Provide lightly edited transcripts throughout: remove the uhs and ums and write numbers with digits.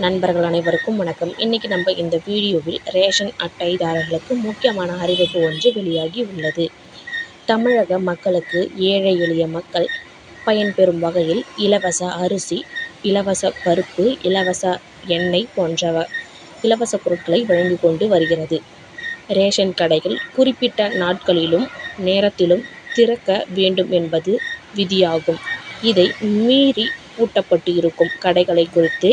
நண்பர்கள் அனைவருக்கும் வணக்கம். இன்றைக்கி நம்ம இந்த வீடியோவில் ரேஷன் அட்டைதாரர்களுக்கு முக்கியமான அறிவிப்பு ஒன்று வெளியாகி உள்ளது. தமிழக மக்களுக்கு ஏழை எளிய மக்கள் பயன்பெறும் வகையில் இலவச அரிசி, இலவச பருப்பு, இலவச எண்ணெய் போன்ற இலவச பொருட்களை வழங்கி கொண்டு வருகிறது. ரேஷன் கடைகள் குறிப்பிட்ட நாட்களிலும் நேரத்திலும் திறக்க வேண்டும் என்பது விதியாகும். இதை மீறி பூட்டப்பட்டு இருக்கும் கடைகளை குறித்து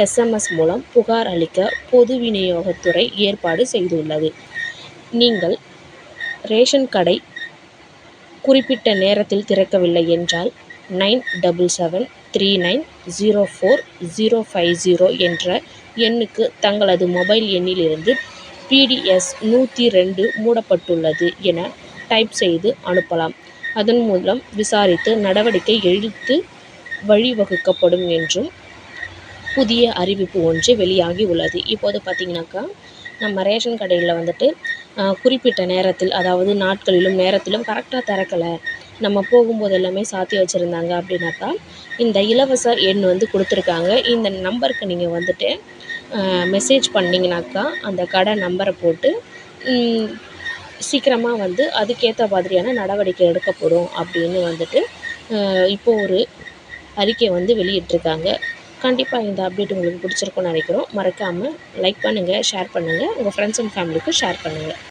SMS மூலம் புகார் அளிக்க பொது விநியோகத்துறை ஏற்பாடு செய்துள்ளது. நீங்கள் ரேஷன் கடை குறிப்பிட்ட நேரத்தில் திறக்கவில்லை என்றால் 9773904050 என்ற எண்ணுக்கு தங்களது மொபைல் எண்ணிலிருந்து PDS 102 மூடப்பட்டுள்ளது என டைப் செய்து அனுப்பலாம். அதன் மூலம் விசாரித்து நடவடிக்கை எடுத்து வழிவகுக்கப்படும் என்றும் புதிய அறிவிப்பு ஒன்று வெளியாகி உள்ளது. இப்போது பார்த்திங்கனாக்கா நம்ம ரேஷன் கடையில் குறிப்பிட்ட நேரத்தில், அதாவது நாட்களிலும் நேரத்திலும் கரெக்டாக திறக்கலை, நம்ம போகும்போது எல்லாமே சாத்தி வச்சுருந்தாங்க அப்படின்னாக்கா இந்த இலவச எண் கொடுத்துருக்காங்க. இந்த நம்பருக்கு நீங்கள் மெசேஜ் பண்ணிங்கனாக்கா அந்த கடை நம்பரை போட்டு சீக்கிரமாக அதுக்கேற்ற மாதிரியான நடவடிக்கை எடுக்கப்படும் அப்படின்னு இப்போது ஒரு அறிக்கை வெளியிட்டிருக்காங்க. கண்டிப்பாக இந்த அப்டேட் உங்களுக்கு பிடிச்சிருக்கும்னு நினைக்கிறோம். மறக்காமல் லைக் பண்ணுங்கள், ஷேர் பண்ணுங்கள், உங்கள் ஃப்ரெண்ட்ஸ் அண்ட் ஃபேமிலிக்கு ஷேர் பண்ணுங்கள்.